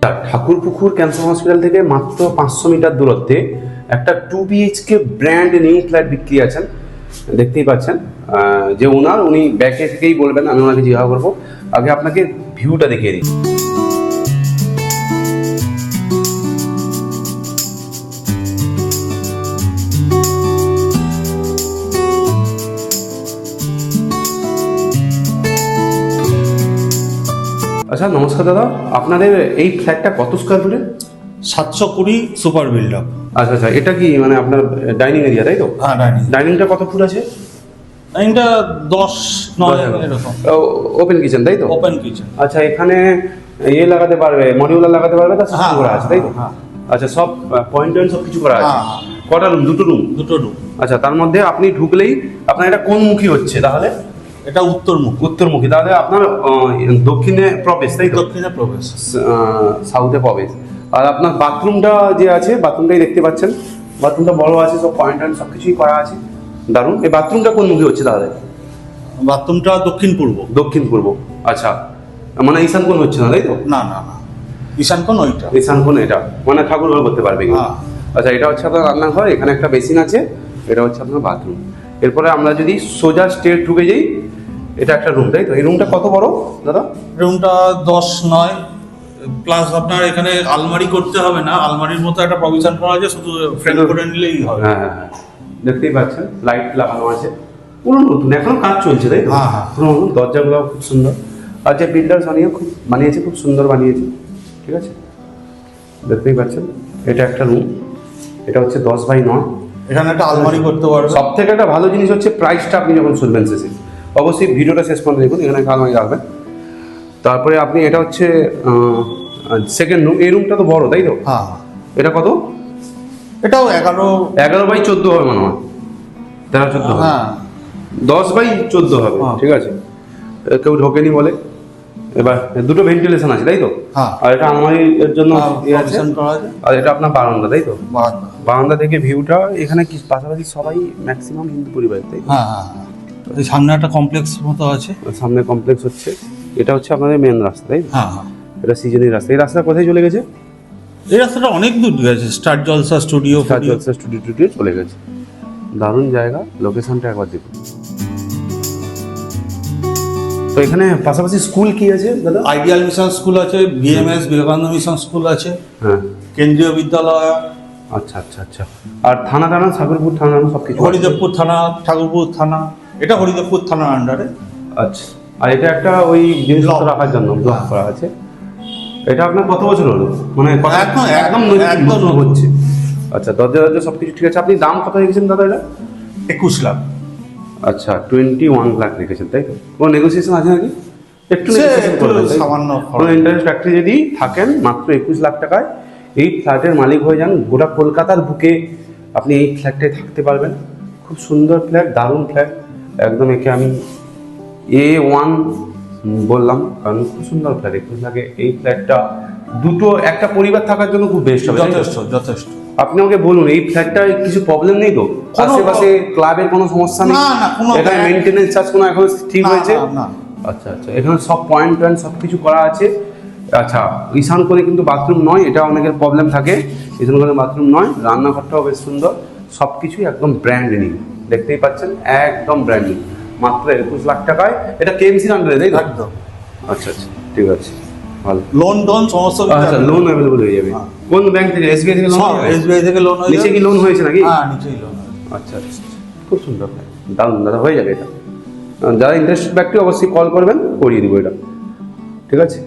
Thakurpukur cancer hospital থেকে মাত্র 500 metre দূরত্বে একটা 2 BHK ব্র্যান্ড নিউ ফ্ল্যাট বিক্রি আছেন, দেখতেই পাচ্ছেন। যে ওনার উনি ব্যাকে থেকেই বলবেন, আমি ওনাকে জিজ্ঞাসা করবো। আগে আপনাকে ভিউটা দেখিয়ে দিই। আচ্ছা, নমস্কার দাদা, আপনাদের এই ফ্ল্যাটটা কত স্কোয়ার ফুটের? 720 সুপার বিল্ড আপ। আচ্ছা আচ্ছা, এটা কি মানে আপনার ডাইনিং এরিয়া, তাই তো? হ্যাঁ, ডাইনিং। ডাইনিংটা কত ফুট আছে? ডাইনিংটা 10-9 এরকম। ওপেন কিচেন, তাই তো? Open kitchen. আচ্ছা, এখানে ইয়ে লাগাতে পারবে, মডিউলার লাগাতে পারবে, তার সিস্টেম করা আছে, তাই তো? হ্যাঁ। আচ্ছা, সব পয়েন্ট সব কিছু করা আছে। হ্যাঁ। কটা রুম? দুটো রুম। দুটো রুম। আচ্ছা, তার মধ্যে আপনি ঢুকলেই আপনার এটা কোন মুখী হচ্ছে তাহলে? এটা উত্তরমুখ। উত্তরমুখী, তাহলে আপনার দক্ষিণে প্রবেশ, তাই তো? দক্ষিণে প্রবেশ, সাউথে প্রবেশ। আর আপনার বাথরুমটা যে আছে, বাথরুমটাই দেখতে পাচ্ছেন, বাথরুমটা বড় আছে, সব পয়েন্ট সব কিছুই করা আছে, দারুণ। এই বাথরুমটা কোন মুখী হচ্ছে তাহলে? বাথরুমটা দক্ষিণ পূর্ব। দক্ষিণ পূর্ব। আচ্ছা, মানে ঈশান কোণ হচ্ছে না, তাই তো? না না না, ঈশান কোণ ওইটা। ঈশান কোণ এটা, মানে ঠাকুর ঘর করতে পারবে। হ্যাঁ। আচ্ছা, এটা হচ্ছে আপনার রান্নাঘর, এখানে একটা বেসিন আছে, এটা হচ্ছে আপনার বাথরুম। এরপরে আমরা যদি সোজা স্ট্রেট ঢুকে যাই, এটা একটা রুম, তাই তো? এই রুমটা কত বড় দাদা? রুমটা 10-9 প্লাস আপনার এখানে আলমারি করতে হবে না, আলমারির মতো একটা প্রভিশন করা আছে, শুধু ফ্রেম করে নিলেই হবে। হ্যাঁ হ্যাঁ, দেখতেই পাচ্ছেন লাইট লাগানো আছে, পুরো নতুন, এখনো কাজ চলছে, তাই তো? হ্যাঁ হ্যাঁ, পুরো নতুন, দরজাগুলো খুব সুন্দর। আর যে বিল্ডার্স বানিয়েছে খুব সুন্দর বানিয়েছে, ঠিক আছে? দেখতেই পাচ্ছেন এটা একটা রুম, এটা হচ্ছে 10/9। এখানে একটা আলমারি করতে পারবে। সব থেকে একটা ভালো জিনিস হচ্ছে প্রাইসটা, আপনি যখন শুনবেন শেষে, অবশ্যই ভিডিওটা শেষ পর্যন্ত দেখুন, এখানে একটা আলমারি রাখবেন। তারপরে আপনি, এটা হচ্ছে সেকেন্ড রুম। এই রুমটা তো বড়, তাই তো? হ্যাঁ। এটা কত? এটাও 11/14 হবে মনে হয়, 13-14 হবে। হ্যাঁ, 10/14 হবে, হ্যাঁ। ঠিক আছে? কেউ ঢোকেনি বলে। এবার দুটো ভেন্টিলেশন আছে, তাই তো? হ্যাঁ। আর এটা আলমারির জন্য ইয়ে আছে। প্রভিশন করা আছে। আর এটা আপনার বারান্দা, তাই তো? বারান্দা। বারান্দা থেকে ভিউটা, এখানে কি পাশাপাশি সবাই ম্যাক্সিমাম হিন্দু পরিবার, তাই তো? হ্যাঁ হ্যাঁ, এই সামনে একটা কমপ্লেক্স মতো আছে। সামনে কমপ্লেক্স হচ্ছে, এটা হচ্ছে আপনাদের মেন রাস্তা, তাই তো? হ্যাঁ হ্যাঁ। এটা সিজনের রাস্তা। এই রাস্তা কোথায় চলে গেছে? এই রাস্তাটা অনেক দূর গেছে, স্টার জলসা স্টুডিও স্টুডিও চলে গেছে। দারুণ জায়গা, লোকেশনটা একবার দেখুন। তো এখানে পাশাপাশি স্কুল কি আছে দাদা? আইডিয়াল মিশন স্কুল আছে, বিএমএস বিবেকানন্দ মিশন স্কুল আছে, হ্যাঁ। কেন্দ্রীয় বিদ্যালয়। আচ্ছা আচ্ছা আচ্ছা। আর থানা সাগরপুর থানা সব কিছু? হরিদেবপুর থানা, ঠাকুরপুর থানা, এটা হরিদেবপুর থানার আন্ডারে। আচ্ছা। আর এটা একটা ওই জিনিসপত্র রাখার জন্য ব্লক করা আছে। এটা আপনার কত বছর হলো? মানে একদম নতুন হচ্ছে। আচ্ছা, দরজা সব কিছু ঠিক আছে। আপনি দাম কত রেখেছেন দাদা এটা? 21 লাখ। আচ্ছা, 21 লাখ রেখেছেন, তাই তো? কোনো নেগোসিয়েশন আছে নাকি? একটু নেগোসিয়েশন করবেন, সামান্য। কোনো ইন্টারেস্ট ফ্যাক্টরি যদি থাকেন, মাত্র 21 লাখ টাকায় এই ফ্ল্যাটের মালিক হয়ে যান। গোটা কলকাতার বুকে আপনি এই ফ্ল্যাটটায় থাকতে পারবেন। খুব সুন্দর ফ্ল্যাট, দারুণ ফ্ল্যাট একদম। একে আমি A1 বললাম কারণ খুব সুন্দর ফ্ল্যাট। 21 লাখে এই ফ্ল্যাটটা একটা পরিবার থাকার জন্য খুব বেস্ট হবে। যথেষ্ট। আপনি আমাকে বলুন, এই ফ্ল্যাটটায় কিছু প্রবলেম নেই তো? আশেপাশে ক্লাবের কোনো সমস্যা নেই? এখানে মেইনটেনেন্স চার্জ কোনো এখন ঠিক হয়েছে? আচ্ছা আচ্ছা, এখানে সব পয়েন্ট সব কিছু করা আছে। আচ্ছা, ঈশান করে কিন্তু বাথরুম নয়, এটা অনেকের প্রবলেম থাকে। ঈশান করে বাথরুম নয়, রান্নাঘরটাও বেশ সুন্দর, সব কিছুই একদম ব্র্যান্ড নিউ, দেখতেই পাচ্ছেন, একদম ব্র্যান্ড নিউ। মাত্র 21 লাখ টাকায় এটা কেএমসির আন্ডারে, তাই তো? একদম। আচ্ছা আচ্ছা, ঠিক আছে, ভালো। লোন সমস্ত। আচ্ছা, লোন অ্যাভেলেবল হয়ে যাবে। কোন ব্যাংক থেকে? এসবিআই থেকে লোন? এসবিআই থেকে লোন হয়েছে। নিচে কি লোন হয়েছে নাকি? হ্যাঁ, নিচেই লোন। আচ্ছা আচ্ছা, খুব সুন্দর, দারুণ দাদা, হয়ে যাবে এটা। যারা ইন্টারেস্টেড ব্যক্তি অবশ্যই কল করবেন, করিয়ে দিব এটা, ঠিক আছে?